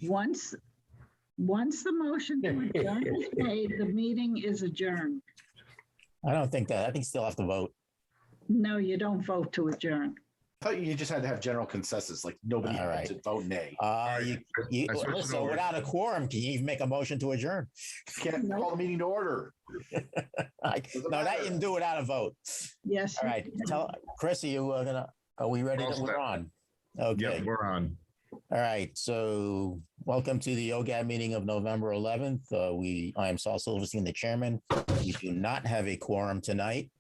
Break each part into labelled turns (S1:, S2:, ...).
S1: Once the motion to adjourn is made, the meeting is adjourned.
S2: I don't think that. I think you still have to vote.
S1: No, you don't vote to adjourn.
S3: I thought you just had to have general consensus, like nobody
S2: All
S3: had
S2: right.
S3: to vote nay.
S2: You
S4: I switched it
S2: listen,
S4: over.
S2: without a quorum, can you even make a motion to adjourn?
S3: Can't call the meeting to order.
S2: No, that you can do without a vote.
S1: Yes.
S2: All right, tell Chris, are we ready
S4: All
S2: to, we're
S4: set.
S2: on? Okay,
S4: Yep, we're on.
S2: all right, so welcome to the OGAT meeting of November 11th. I am Saul Silverstein, the chairman. We do not have a quorum tonight,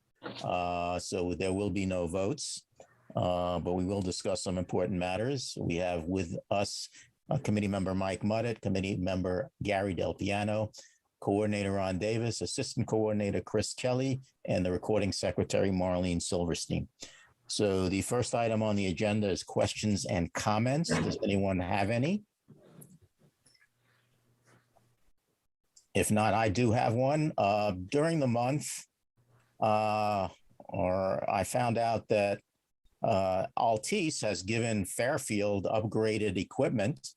S2: so there will be no votes, but we will discuss some important matters. We have with us committee member Mike Muddett, committee member Gary Del Piano, coordinator Ron Davis, assistant coordinator Chris Kelly, and the recording secretary Marlene Silverstein. So the first item on the agenda is questions and comments. Does anyone have any? If not, I do have one. During the month, I found out that Altice has given Fairfield upgraded equipment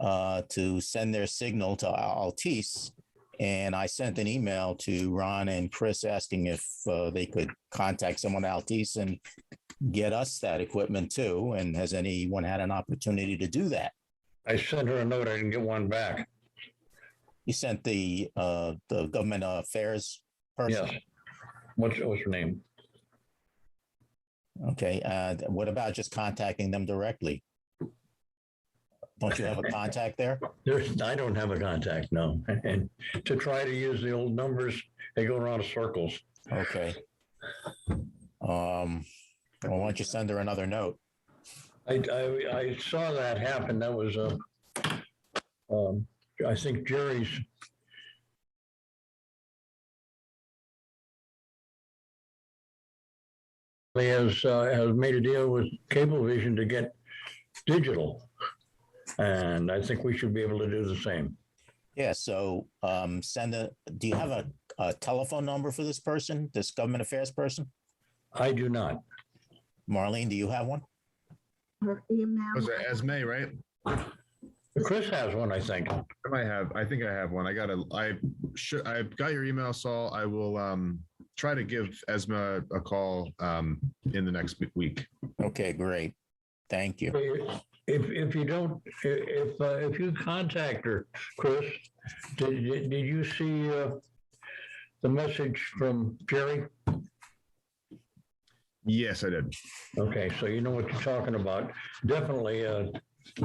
S2: to send their signal to Altice. And I sent an email to Ron and Chris asking if they could contact someone at Altice and get us that equipment too. And has anyone had an opportunity to do that?
S5: I sent her a note. I didn't get one back.
S2: You sent the government affairs person?
S5: Yes. What's her name?
S2: Okay. What about just contacting them directly? Don't you have a contact there?
S5: I don't have a contact, no. And to try to use the old numbers, they go around in circles.
S2: Okay. Well, why don't you send her another note?
S5: I saw that happen. That was I think Jerry's. He has made a deal with Cablevision to get digital. And I think we should be able to do the same.
S2: Yeah, so do you have a telephone number for this person, this government affairs person?
S5: I do not.
S2: Marlene, do you have one?
S1: Her email.
S4: Was it Esme, right?
S5: Chris has one, I think.
S4: I think I have one. I got your email, Saul. I will try to give Esme a call in the next week.
S2: Okay, great. Thank you.
S5: If you don't, if you contact her, Chris, did you see the message from Jerry?
S4: Yes, I did.
S5: Okay, so you know what you're talking about. Definitely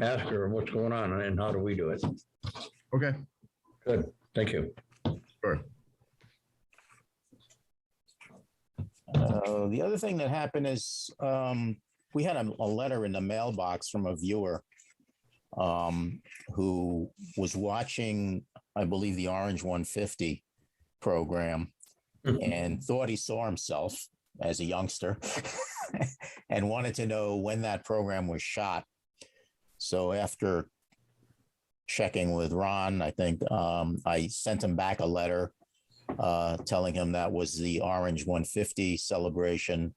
S5: ask her what's going on and how do we do it.
S4: Okay,
S5: Good, thank you.
S4: sure.
S2: The other thing that happened is we had a letter in the mailbox from a viewer who was watching, I believe, the Orange 150 program and thought he saw himself as a youngster and wanted to know when that program was shot. So after checking with Ron, I think I sent him back a letter telling him that was the Orange 150 celebration.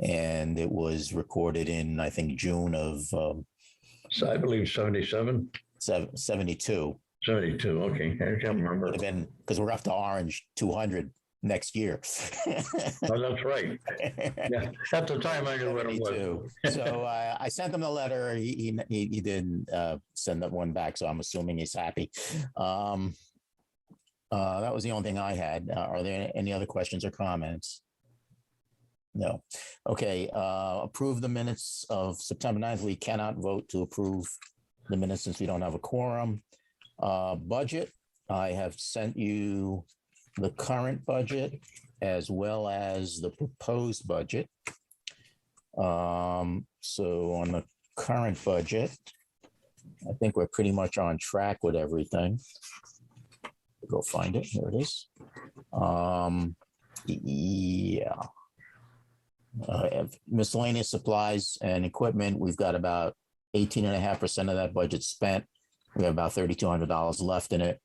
S2: And it was recorded in, I think, June of
S5: So I believe 77,
S2: 72.
S5: 72. Okay, I can't remember.
S2: Would have been because we're up to Orange 200 next year.
S5: Oh, that's right. Yeah, at the time I knew what it was.
S2: 72. So I sent him the letter. He didn't send that one back, so I'm assuming he's happy. That was the only thing I had. Are there any other questions or comments? No. Okay. Approve the minutes of September 9th. We cannot vote to approve the minutes since we don't have a quorum. Budget. I have sent you the current budget as well as the proposed budget. So on the current budget, I think we're pretty much on track with everything. Go find it. Here it is. Yeah. Miscellaneous supplies and equipment, we've got about 18.5% of that budget spent. We have about $3,200 left in it.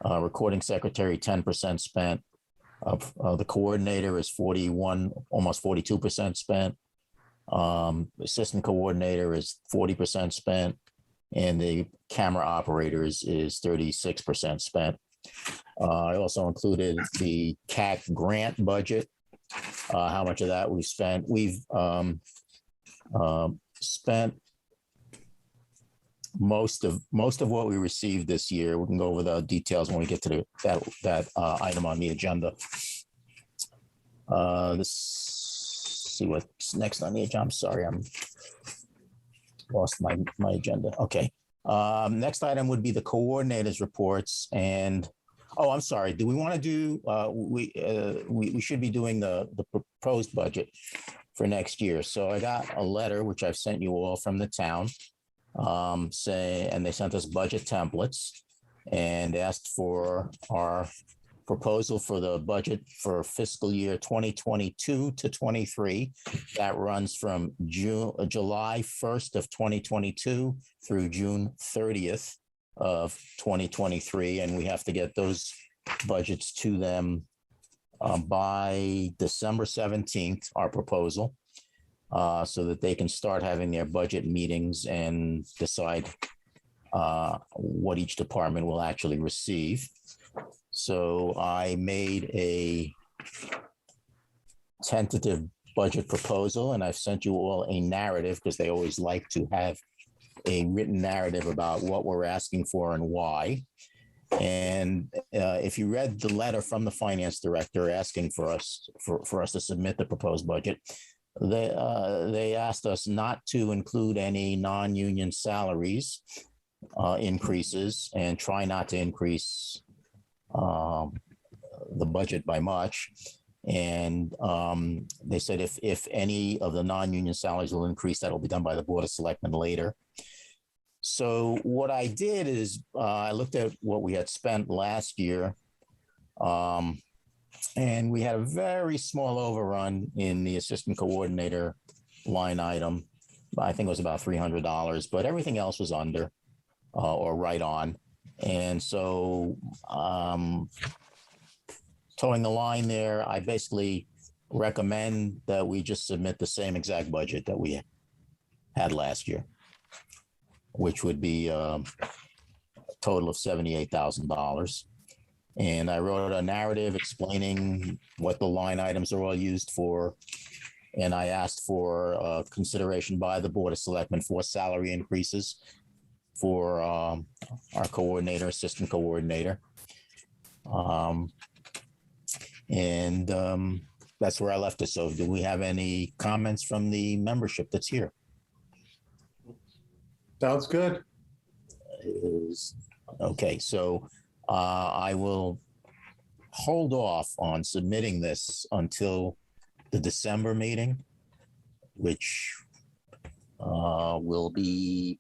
S2: Recording secretary, 10% spent. The coordinator is 41, almost 42% spent. Assistant coordinator is 40% spent. and the camera operators is 36% spent. I also included the Cac Grant Budget, how much of that we've spent. We've spent most of what we received this year. We can go over the details when we get to that item on the agenda. Let's see what's next on the agenda. I'm sorry, I'm lost my agenda. Okay. Next item would be the coordinators reports. And I'm sorry. Do we want to do? We should be doing the proposed budget for next year. So I got a letter which I've sent you all from the town, and they sent us budget templates and asked for our proposal for the budget for fiscal year 2022 to 23. That runs from July 1st of 2022 through June 30th of 2023. And we have to get those budgets to them by December 17th, our proposal, so that they can start having their budget meetings and decide what each department will actually receive. So I made a tentative budget proposal, and I've sent you all a narrative because they always like to have a written narrative about what we're asking for and why. And if you read the letter from the finance director asking for us to submit the proposed budget, they asked us not to include any non-union salaries increases and try not to increase the budget by much. And they said if any of the non-union salaries will increase, that'll be done by the Board of Selectmen later. So what I did is I looked at what we had spent last year, and we had a very small overrun in the assistant coordinator line item. I think it was about $300, but everything else was under or right on. And so towing the line there, I basically recommend that we just submit the same exact budget that we had last year, which would be a total of $78,000. And I wrote a narrative explaining what the line items are all used for. And I asked for consideration by the Board of Selectmen for salary increases for our coordinator, assistant coordinator. That's where I left it. So do we have any comments from the membership that's here?
S6: Sounds good.
S2: Okay, so I will hold off on submitting this until the December meeting, which will be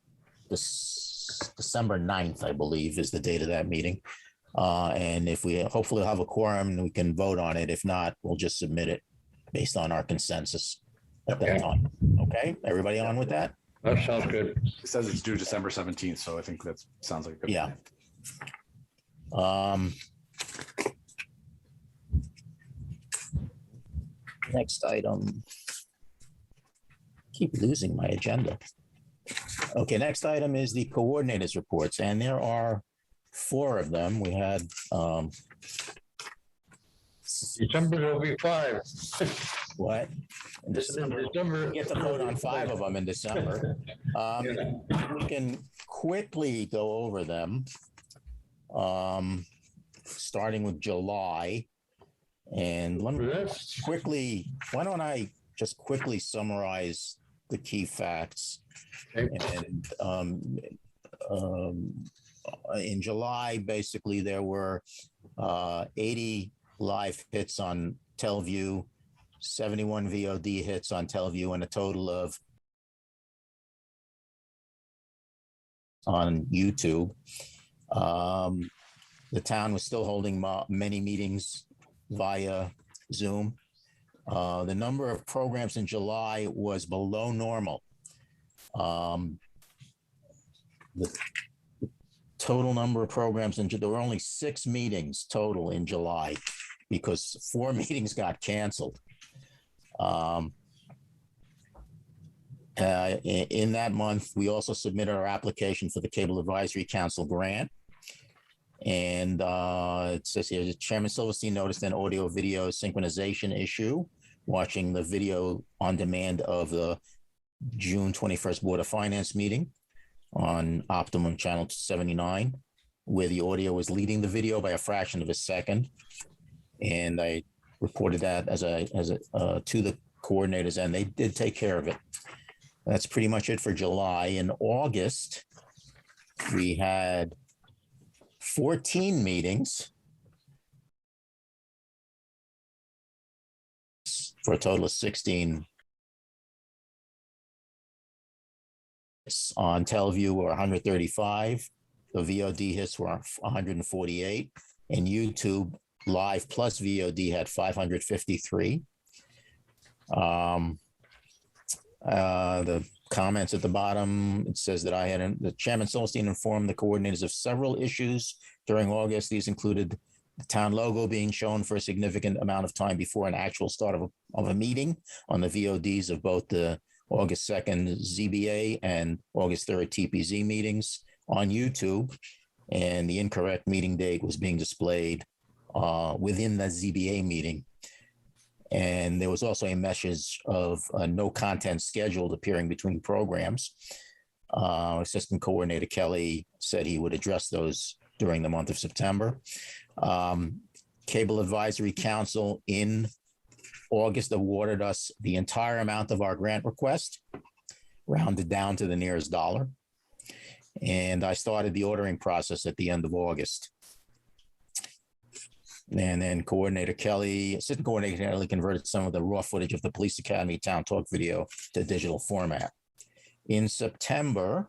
S2: December 9th, I believe, is the date of that meeting. And if we hopefully have a quorum, we can vote on it. If not, we'll just submit it based on our consensus at that time. Okay, everybody on with that?
S5: That sounds good.
S3: It says it's due December 17th, so I think that sounds like a good
S2: Yeah.
S3: plan.
S2: Next item. Keep losing my agenda. Okay, next item is the coordinators reports, and there are 4 of them. We had
S5: December will be 5.
S2: what? In December.
S5: December.
S2: We get to vote on 5 of them in December. We can quickly go over them, starting with July. And let me quickly, why don't I just quickly summarize the key facts? And in July, basically, there were 80 live hits on Teleview, 71 VOD hits on Teleview, and a total of on YouTube. The town was still holding many meetings via Zoom. The number of programs in July was below normal. The total number of programs, there were only 6 meetings total in July because 4 meetings got canceled. In that month, we also submitted our application for the Cable Advisory Council grant. And it says here, Chairman Silverstein noticed an audio video synchronization issue watching the video on demand of the June 21st Board of Finance meeting on Optimum Channel 79, where the audio was leading the video by a fraction of a second. And I reported that as a to the coordinators, and they did take care of it. That's pretty much it for July. In August, we had 14 meetings for a total of 16. On Teleview were 135. The VOD hits were 148. And YouTube Live plus VOD had 553. The comments at the bottom, it says that the Chairman Silverstein informed the coordinators of several issues during August. These included the town logo being shown for a significant amount of time before an actual start of a meeting on the VODs of both the August 2nd ZBA and August 3rd TPZ meetings on YouTube. And the incorrect meeting date was being displayed within the ZBA meeting. And there was also a message of no content scheduled appearing between programs. Assistant Coordinator Kelly said he would address those during the month of September. Cable Advisory Council in August awarded us the entire amount of our grant request, rounded down to the nearest dollar. And I started the ordering process at the end of August. And then Assistant Coordinator Kelly converted some of the raw footage of the Police Academy Town Talk video to digital format. In September,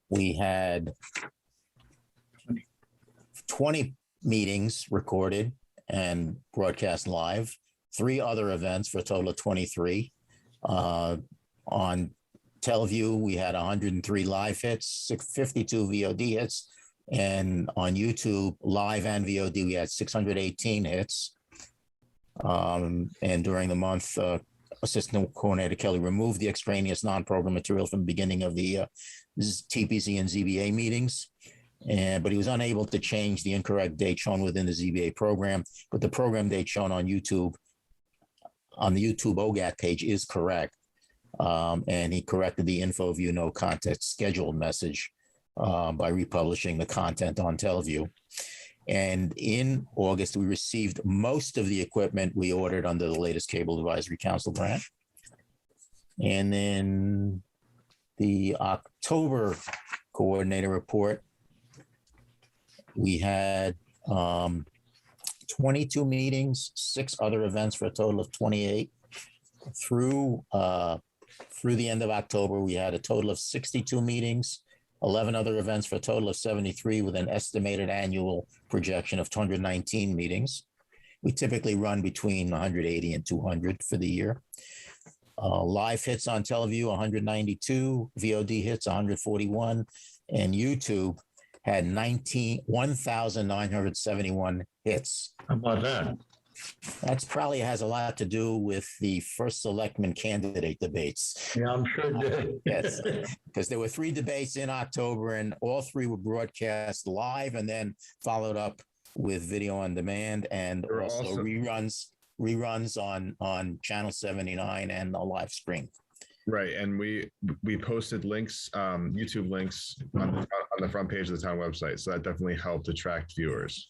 S2: we had 20 meetings recorded and broadcast live, 3 other events for a total of 23. On Teleview, we had 103 live hits, 52 VOD hits, and on YouTube, live and VOD, we had 618 hits. And during the month, Assistant Coordinator Kelly removed the extraneous non-program material from the beginning of the TPZ and ZBA meetings. But he was unable to change the incorrect date shown within the ZBA program. But the program date shown on YouTube, on the YouTube OGAT page, is correct. And he corrected the info view no content scheduled message by republishing the content on Teleview. And in August, we received most of the equipment we ordered under the latest Cable Advisory Council grant. And then the October coordinator report, we had 22 meetings, 6 other events for a total of 28. Through the end of October, we had a total of 62 meetings, 11 other events for a total of 73, with an estimated annual projection of 219 meetings. We typically run between 180 and 200 for the year. Live hits on Teleview, 192, VOD hits, 141, and YouTube had 1,971 hits.
S5: How about that?
S2: That's probably has a lot to do with the first selectman candidate debates.
S5: Yeah, I'm sure it did.
S2: Yes, because there were 3 debates in October, and all 3 were broadcast live and then followed up with video on demand, and also reruns on Channel 79 and a live stream.
S4: Right, and we posted links, YouTube links on the front page of the town website, so that definitely helped attract viewers.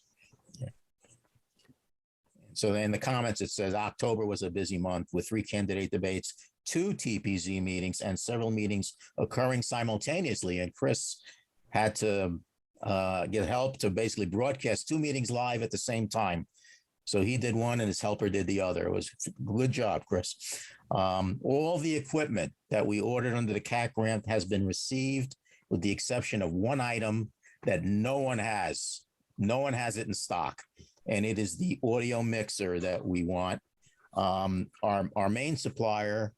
S2: So in the comments, it says October was a busy month with 3 candidate debates, 2 TPZ meetings, and several meetings occurring simultaneously. And Chris had to get help to basically broadcast 2 meetings live at the same time. So he did one and his helper did the other. It was a good job, Chris. All the equipment that we ordered under the Cac Grant has been received, with the exception of one item that no one has. No one has it in stock. And it is the audio mixer that we want. Our main supplier,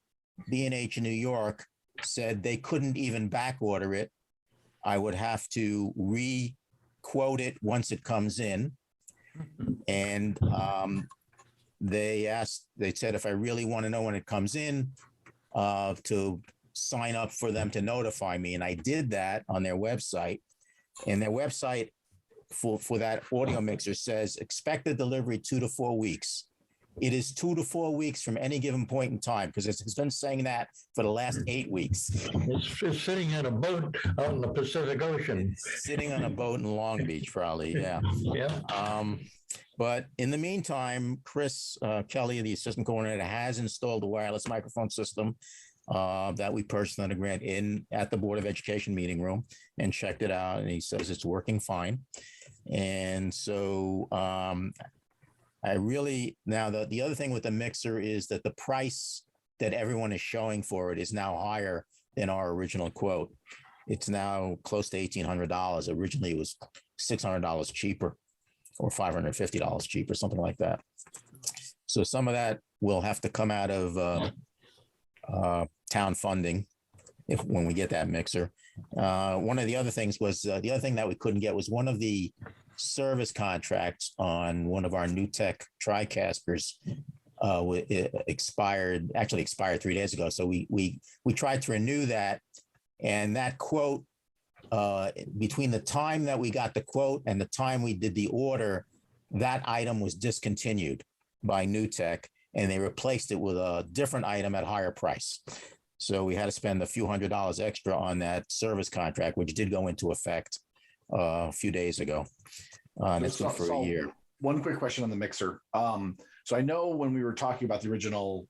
S2: B&H in New York, said they couldn't even back order it. I would have to re-quote it once it comes in. And they said, if I really want to know when it comes in, to sign up for them to notify me. And I did that on their website. And their website for that audio mixer says expected delivery 2 to 4 weeks. It is 2 to 4 weeks from any given point in time, because it's been saying that for the last 8 weeks.
S5: It's sitting on a boat out in the Pacific Ocean.
S2: It's sitting on a boat in Long Beach, probably. Yeah.
S5: Yeah.
S2: But in the meantime, Chris Kelly, the assistant coordinator, has installed a wireless microphone system that we purchased on a grant at the Board of Education meeting room, and checked it out. And he says it's working fine. And so I really, now the other thing with the mixer is that the price that everyone is showing for it is now higher than our original quote. It's now close to $1,800. Originally, it was $600 cheaper, or $550 cheaper, something like that. So some of that will have to come out of town funding when we get that mixer. One of the other things was the other thing that we couldn't get was one of the service contracts on one of our new tech TriCasters expired 3 days ago. So we tried to renew that, and that quote, between the time that we got the quote and the time we did the order, that item was discontinued by New Tech, and they replaced it with a different item at higher price. So we had to spend a few $100s extra on that service contract, which did go into effect a few days ago. And it's good for a year.
S3: One quick question on the mixer. So I know when we were talking about the original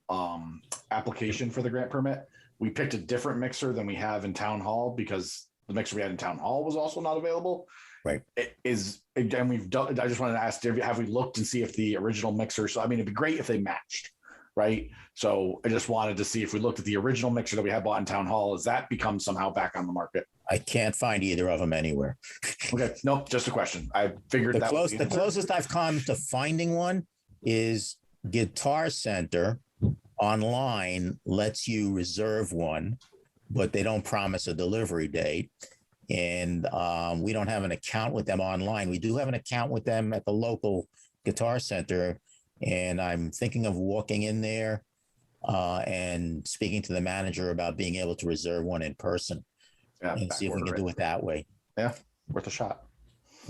S3: application for the grant permit, we picked a different mixer than we have in town hall, because the mixer we had in town hall was also not available.
S2: Right.
S3: And we've done, I just wanted to ask, have we looked and see if the original mixer, so I mean, it'd be great if they matched, right? So I just wanted to see if we looked at the original mixer that we had bought in town hall, has that become somehow back on the market?
S2: I can't find either of them anywhere.
S3: Okay. Nope. Just a question. I figured
S2: The
S3: that
S2: closest I've come to finding one is Guitar Center online lets you reserve one, but they don't promise a delivery date. And we don't have an account with them online. We do have an account with them at the local Guitar Center. And I'm thinking of walking in there and speaking to the manager about being able to reserve one in person, and see if we can do it that way.
S3: Yeah, worth a shot.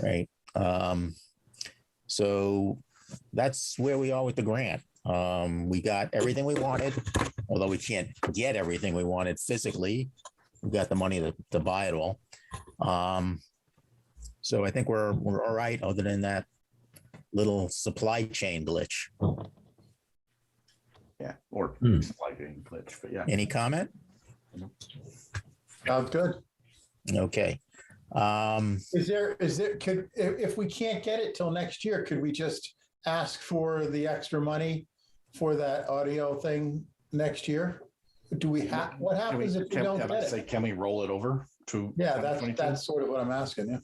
S2: Right. So that's where we are with the grant. We got everything we wanted, although we can't get everything we wanted physically. We got the money to buy it all. So I think we're all right, other than that little supply chain glitch.
S3: Yeah, or supply chain glitch, but yeah.
S2: Any comment?
S6: Sounds good.
S2: Okay.
S6: If we can't get it till next year, could we just ask for the extra money for that audio thing next year? Do we have, what happens if we don't get it?
S3: Can we roll it over to?
S6: Yeah, that's sort of what I'm asking, yeah.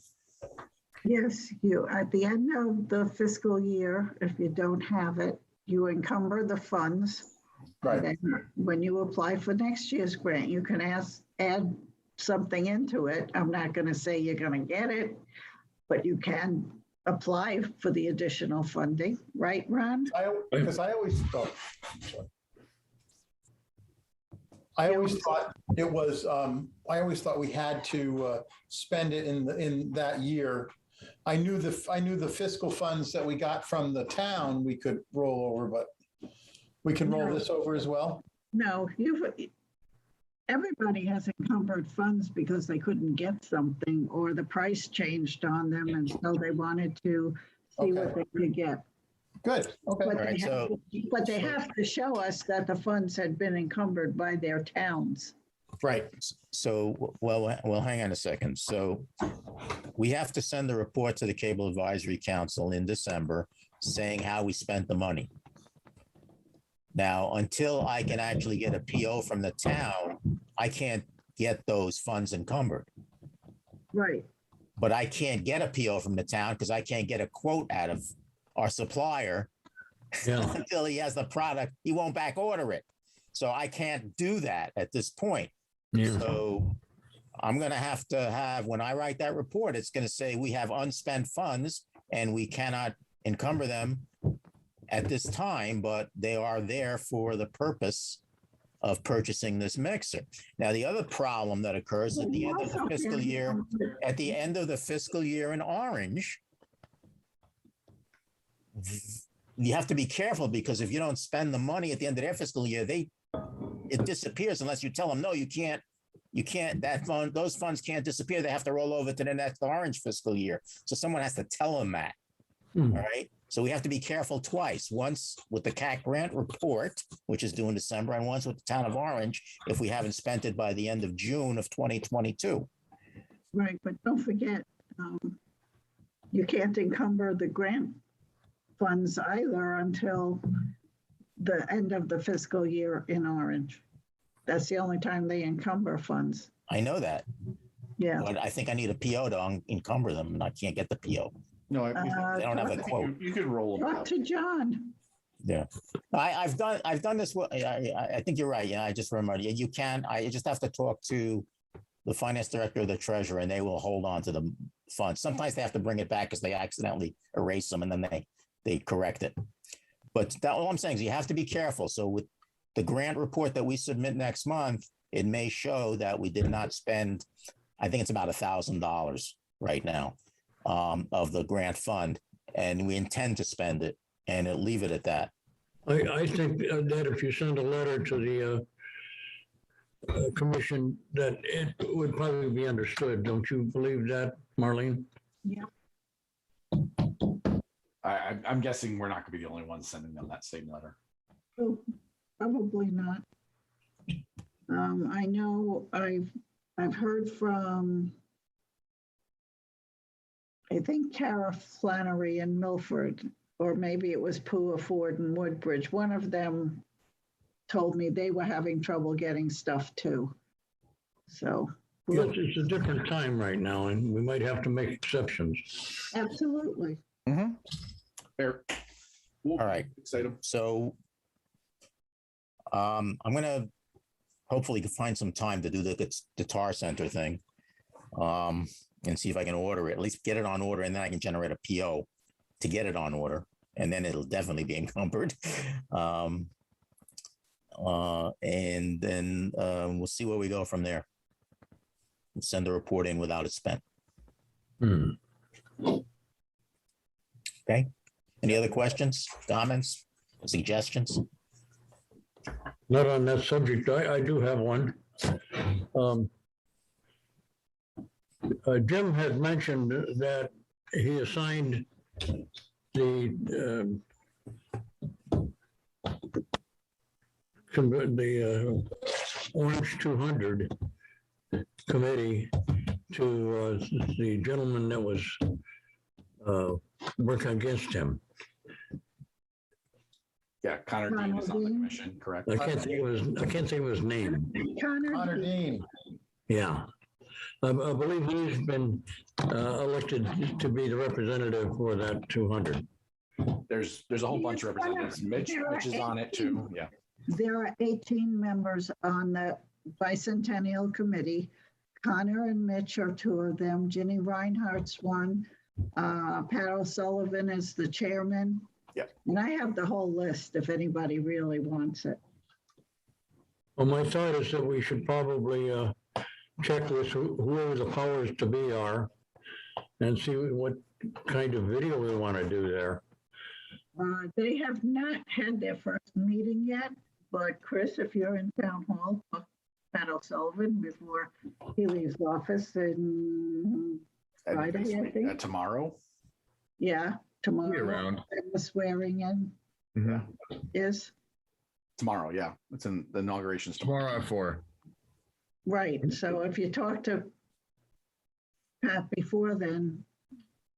S1: Yes, you, at the end of the fiscal year, if you don't have it, you encumber the funds.
S6: Right.
S1: And then when you apply for next year's grant, you can add something into it. I'm not going to say you're going to get it, but you can apply for the additional funding, right, Ron?
S6: Because I always thought it was, I always thought we had to spend it in that year. I knew the fiscal funds that we got from the town we could roll over, but we can roll this over as well.
S1: No, everybody has encumbered funds because they couldn't get something, or the price changed on them, and so they wanted to see what they could get.
S6: Good. Okay.
S1: But they have to show us that the funds had been encumbered by their towns.
S2: Right. So, well, hang on a second. So we have to send the report to the Cable Advisory Council in December saying how we spent the money. Now, until I can actually get a PO from the town, I can't get those funds encumbered.
S1: Right.
S2: But I can't get a PO from the town because I can't get a quote out of our supplier until he has the product. He won't back order it. So I can't do that at this point. Yeah. So I'm going to have, when I write that report, it's going to say we have unspent funds and we cannot encumber them at this time, but they are there for the purpose of purchasing this mixer. Now, the other problem that occurs at the end of the fiscal year, in orange, you have to be careful, because if you don't spend the money at the end of their fiscal year, it disappears unless you tell them, no, you can't, those funds can't disappear. They have to roll over to the next orange fiscal year. So someone has to tell them that. All right. So we have to be careful twice. Once with the Cac Grant report, which is due in December, and once with the town of Orange, if we haven't spent it by the end of June of 2022.
S1: Right, but don't forget, you can't encumber the grant funds either until the end of the fiscal year in Orange. That's the only time they encumber funds.
S2: I know that.
S1: Yeah.
S2: But I think I need a PO to encumber them, and I can't get the PO.
S3: No,
S2: They don't have a quote.
S3: you could roll them
S1: Talk
S3: out.
S1: to John.
S2: Yeah, I've done this. I think you're right. Yeah, I just remembered. You can. I just have to talk to the finance director or the treasurer, and they will hold on to the funds. Sometimes they have to bring it back because they accidentally erase them, and then they correct it. But all I'm saying is you have to be careful. So with the grant report that we submit next month, it may show that we did not spend. I think it's about $1,000 right now of the grant fund, and we intend to spend it, and leave it at that.
S5: I think that if you send a letter to the commission, that it would probably be understood. Don't you believe that, Marlene?
S1: Yeah.
S3: I'm guessing we're not going to be the only ones sending them that same letter.
S1: Oh, probably not. I know I've heard from, I think, Tara Flannery in Milford, or maybe it was Pua Ford and Woodbridge. One of them told me they were having trouble getting stuff too. So.
S5: Yes, it's a different time right now, and we might have to make exceptions.
S1: Absolutely.
S3: Mm-hmm. Fair.
S2: All right.
S3: Excited.
S2: So I'm going to hopefully find some time to do the Guitar Center thing, and see if I can order it, at least get it on order, and then I can generate a PO to get it on order, and then it'll definitely be encumbered. And then we'll see where we go from there. We'll send the report in without it spent. Okay. Any other questions, comments, suggestions?
S5: Not on that subject. I do have one. Jim had mentioned that he assigned the Orange 200 committee to the gentleman that was working against him.
S3: Yeah, Connor Dean is on the commission, correct?
S5: I can't think of his name.
S6: Connor Dean.
S5: Yeah. I believe he's been elected to be the representative for that 200.
S3: There's a whole bunch of representatives. Mitch is on it too. Yeah.
S1: There are 18 members on the bicentennial committee. Connor and Mitch are two of them. Ginny Reinhardt's one. Pat O'Sullivan is the chairman.
S3: Yep.
S1: And I have the whole list if anybody really wants it.
S5: Well, my thought is that we should probably check with whoever the powers to be are and see what kind of video we want to do there.
S1: They have not had their first meeting yet, but Chris, if you're in town hall, Pat O'Sullivan before he leaves office in Friday, I think.
S3: Tomorrow?
S1: Yeah, tomorrow.
S4: Be around.
S1: The swearing in is.
S3: Tomorrow, yeah. It's in the inauguration's
S4: Tomorrow at 4.
S1: Right, so if you talk to Pat before then,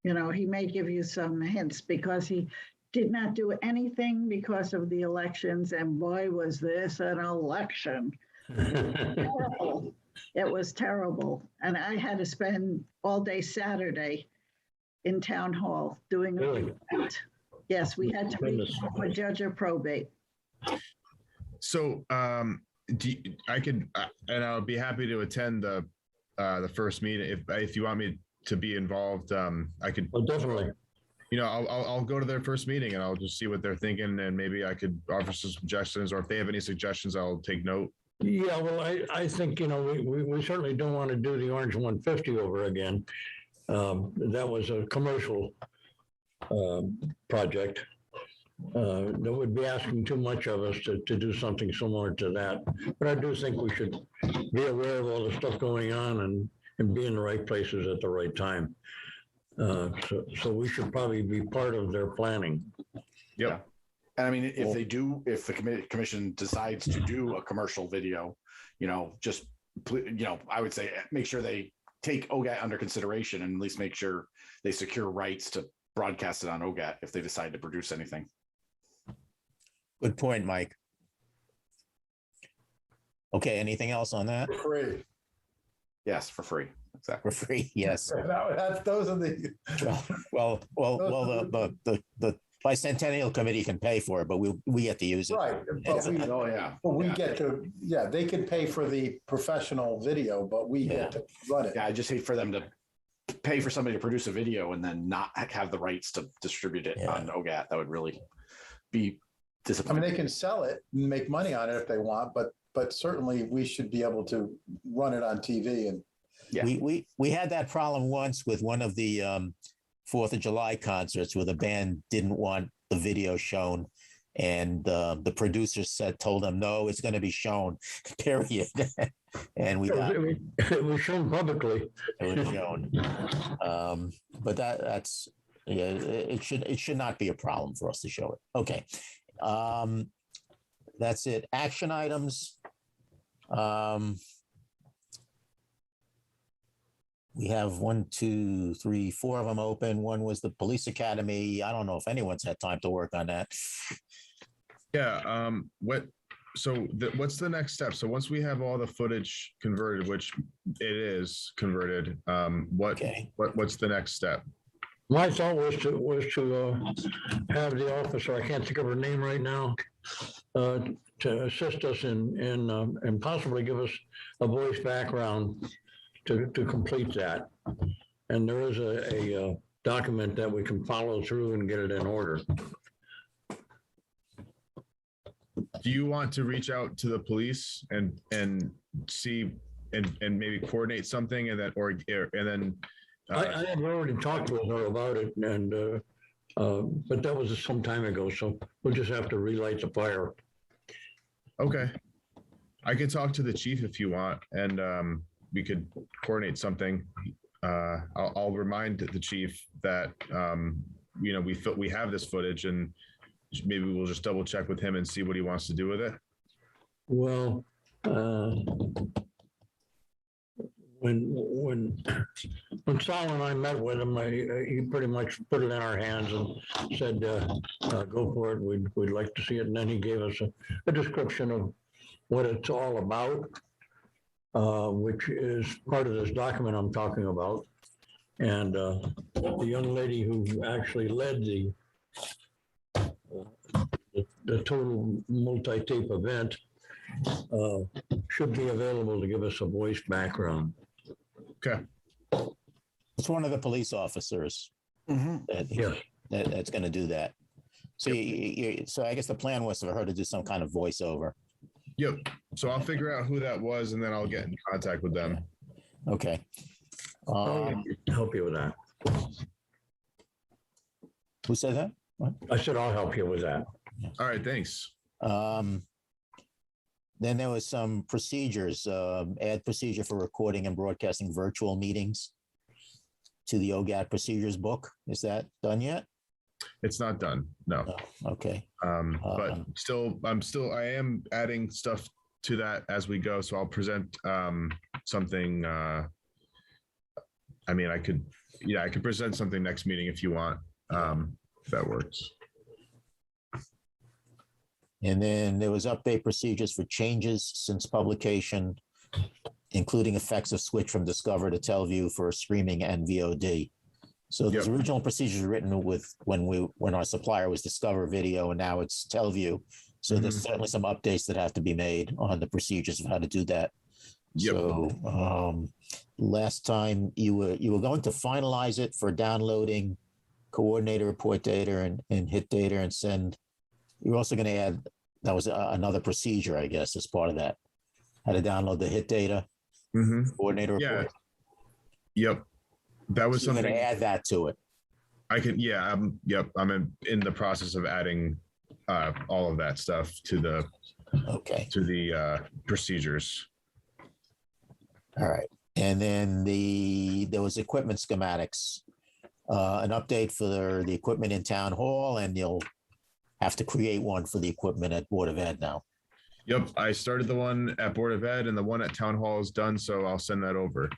S1: he may give you some hints, because he did not do anything because of the elections, and boy, was this an election. Terrible. It was terrible. And I had to spend all day Saturday in town hall doing it. Yes, we had to meet a judge of probate.
S4: So and I would be happy to attend the first meeting if you want me to be involved. I could.
S5: Well, definitely.
S4: I'll go to their first meeting and I'll just see what they're thinking, and maybe I could offer some suggestions, or if they have any suggestions, I'll take note.
S5: Yeah, well, I think, we certainly don't want to do the Orange 150 over again. That was a commercial project. That would be asking too much of us to do something similar to that. But I do think we should be aware of all the stuff going on and be in the right places at the right time. So we should probably be part of their planning.
S4: Yep.
S3: And I mean, if the commission decides to do a commercial video, just, I would say make sure they take OGAT under consideration and at least make sure they secure rights to broadcast it on OGAT if they decide to produce anything.
S2: Good point, Mike. Okay, anything else on that?
S6: Free.
S3: Yes, for free. Exactly.
S2: For free, yes.
S6: Those are the.
S2: Well, the bicentennial committee can pay for it, but we get to use it.
S6: Right. But we,
S3: Oh, yeah.
S6: but we get to, they can pay for the professional video, but we get to run it.
S3: Yeah, I just hate for them to pay for somebody to produce a video and then not have the rights to distribute it on OGAT. That would really be
S6: I
S3: disappointing.
S6: mean, they can sell it and make money on it if they want, but certainly we should be able to run it on TV. And
S3: Yeah.
S2: We had that problem once with one of the 4th of July concerts where the band didn't want the video shown, and the producers told them, no, it's going to be shown, period. And
S5: It was shown publicly.
S2: it was shown. But that's it should not be a problem for us to show it. Okay. That's it. Action items. We have 1, 2, 3, 4 of them open. One was the police academy. I don't know if anyone's had time to work on that.
S4: Yeah. What's the next step? So once we have all the footage converted, which it is converted, what's the next step?
S5: My thought was to have the officer, I can't think of her name right now, to assist us and possibly give us a voice background to complete that. And there is a document that we can follow through and get it in order.
S4: Do you want to reach out to the police and see and maybe coordinate something, and then
S5: I had already talked with her about it, and but that was some time ago, so we'll just have to relight the fire.
S4: Okay. I could talk to the chief if you want, and we could coordinate something. I'll remind the chief that we have this footage, and maybe we'll just double check with him and see what he wants to do with it.
S5: Well, when Sal and I met with him, he pretty much put it in our hands and said, go for it. We'd like to see it. And then he gave us a description of what it's all about, which is part of this document I'm talking about. And the young lady who actually led the total multi-tape event should be available to give us a voice background.
S4: Okay.
S2: It's one of the police officers that's going to do that. So, so I guess the plan was for her to do some kind of voiceover.
S4: Yep. So I'll figure out who that was, and then I'll get in contact with them.
S2: Okay.
S5: I'll help you with that.
S2: Who said that? What?
S5: I said, I'll help you with that.
S4: All right. Thanks.
S2: Then there was some procedures, add procedure for recording and broadcasting virtual meetings to the OGAT procedures book. Is that done yet?
S4: It's not done. No.
S2: Oh, okay.
S4: But I am adding stuff to that as we go. So I'll present something. I could present something next meeting if you want. If that works.
S2: And then there was update procedures for changes since publication, including effects of switch from Discover to TelView for streaming and VOD. So those original procedures were written with when our supplier was Discover Video, and now it's TelView. So there's certainly some updates that have to be made on the procedures of how to do that.
S4: Yep.
S2: So last time you were going to finalize it for downloading coordinator report data and hit data and send. You're also going to add, that was another procedure, I guess, as part of that. How to download the hit data
S4: Mm-hmm.
S2: coordinator
S4: Yeah.
S2: report.
S4: Yep. That was
S2: So you're
S4: something
S2: going to add that to it.
S4: I can, yeah, yep. I'm in the process of adding all of that stuff to the
S2: Okay.
S4: procedures.
S2: All right. And then there was equipment schematics, an update for the equipment in town hall, and you'll have to create one for the equipment at Board of Ed now.
S4: Yep. I started the one at Board of Ed and the one at Town Hall is done. So I'll send that over.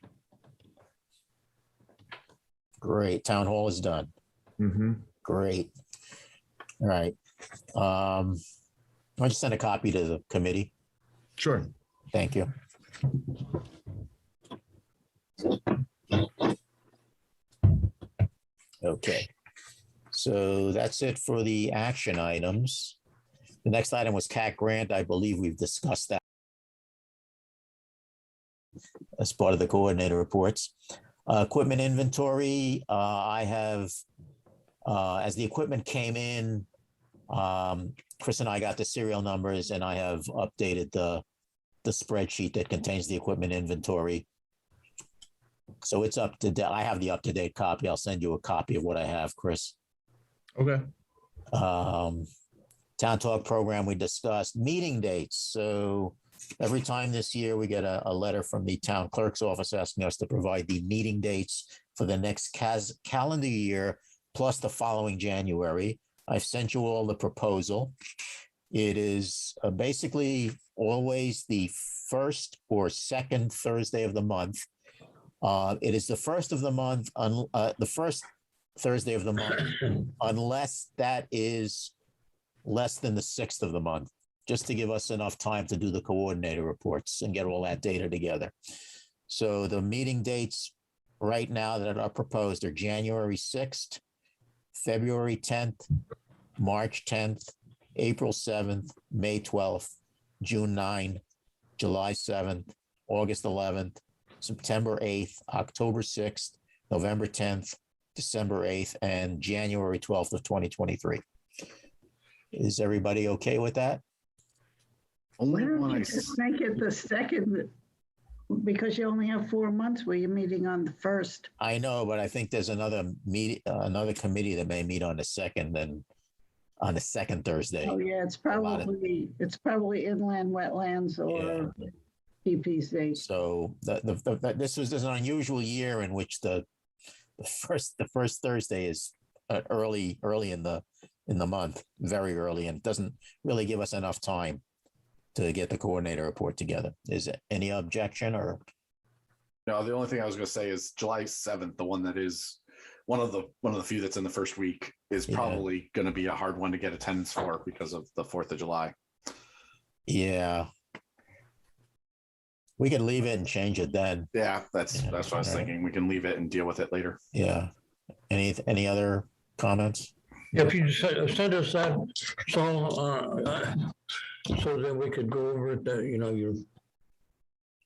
S2: Great. Town hall is done.
S4: Mm-hmm.
S2: Great. All right. Why don't you send a copy to the committee?
S4: Sure.
S2: Thank you. Okay. So that's it for the action items. The next item was Cac Grant. I believe we've discussed that as part of the coordinator reports. Equipment inventory, I have, as the equipment came in, Chris and I got the serial numbers and I have updated the spreadsheet that contains the equipment inventory. So it's up to date. I have the up-to-date copy. I'll send you a copy of what I have, Chris.
S4: Okay.
S2: Town Talk program we discussed. Meeting dates. So every time this year we get a letter from the town clerk's office asking us to provide the meeting dates for the next calendar year plus the following January. I've sent you all the proposal. It is basically always the first or second Thursday of the month. It is the first of the month, the first Thursday of the month, unless that is less than the 6th of the month, just to give us enough time to do the coordinator reports and get all that data together. So the meeting dates right now that are proposed are January 6th, February 10th, March 10th, April 7th, May 12th, June 9th, July 7th, August 11th, September 8th, October 6th, November 10th, December 8th, and January 12th of 2023. Is everybody okay with that?
S1: Why
S3: Only
S1: don't
S3: one
S1: you
S3: I
S1: just make it the second, because you only have 4 months where you're meeting on the first.
S2: I know, but I think there's another committee that may meet on the second and on the second Thursday.
S1: Oh, yeah, it's probably inland wetlands or PPC.
S2: So this was an unusual year in which the first Thursday is early in the month, very early, and it doesn't really give us enough time to get the coordinator report together. Is it any objection or?
S3: No, the only thing I was going to say is July 7th, the one that is one of the few that's in the first week, is probably going to be a hard one to get attendance for because of the 4th of July.
S2: Yeah. We can leave it and change it then.
S3: Yeah, that's what I was thinking. We can leave it and deal with it later.
S2: Yeah. Any other comments?
S5: If you send us that, so that we could go over it,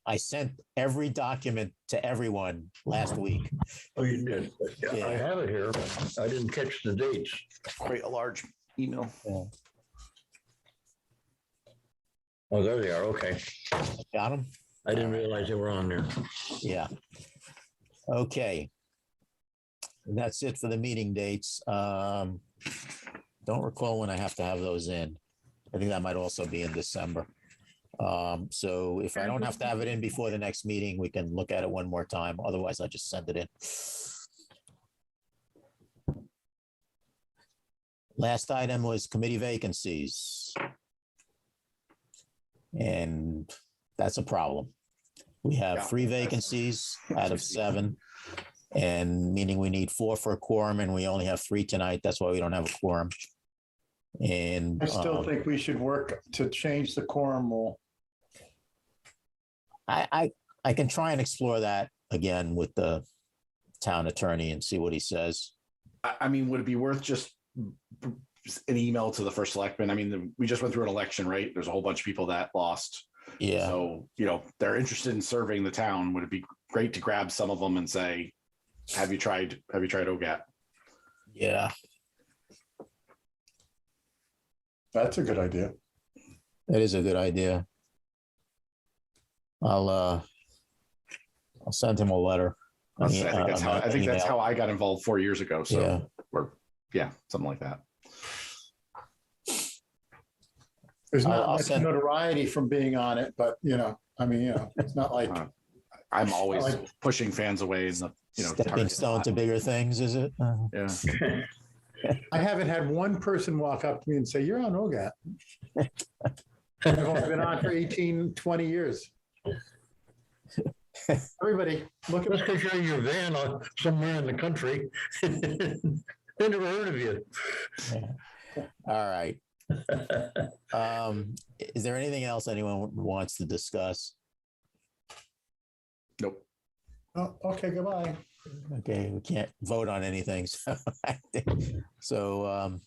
S2: I sent every document to everyone last week.
S5: Oh, you did.
S2: Yeah.
S5: I have it here. I didn't catch the dates.
S3: Create a large email.
S2: Yeah.
S5: Oh, there they are. Okay.
S2: Got them?
S5: I didn't realize they were on there.
S2: Yeah. Okay. And that's it for the meeting dates. Don't recall when I have to have those in. I think that might also be in December. So if I don't have to have it in before the next meeting, we can look at it one more time. Otherwise, I'll just send it in. Last item was committee vacancies. And that's a problem. We have 3 vacancies out of 7, and meaning we need 4 for a quorum, and we only have 3 tonight. That's why we don't have a quorum. And
S6: I still think we should work to change the quorum rule.
S2: I can try and explore that again with the town attorney and see what he says.
S3: I mean, would it be worth just an email to the first selectman? I mean, we just went through an election, right? There's a whole bunch of people that lost.
S2: Yeah.
S3: So, they're interested in serving the town. Would it be great to grab some of them and say, have you tried OGAT?
S2: Yeah,
S6: That's a good idea.
S2: that is a good idea. I'll send him a letter.
S3: I think that's how
S2: Email.
S3: I got involved 4 years ago. So
S2: Yeah.
S3: or yeah, something like that.
S6: There's not
S2: I'll
S6: much
S2: send-
S6: notoriety from being on it, but it's not like,
S3: I'm always
S6: Like-
S3: pushing fans away and
S2: Stepping
S3: targeting
S2: stone
S3: a
S2: to
S3: lot.
S2: bigger things, is it?
S3: Yeah.
S6: I haven't had one person walk up to me and say, you're on OGAT. I've only been on for 18, 20 years. Everybody, look at
S5: Just because you're in your van somewhere in the country. They never heard of you.
S2: All right. Is there anything else anyone wants to discuss?
S3: Nope.
S6: Oh, okay, goodbye.
S2: Okay, we can't vote on anything. So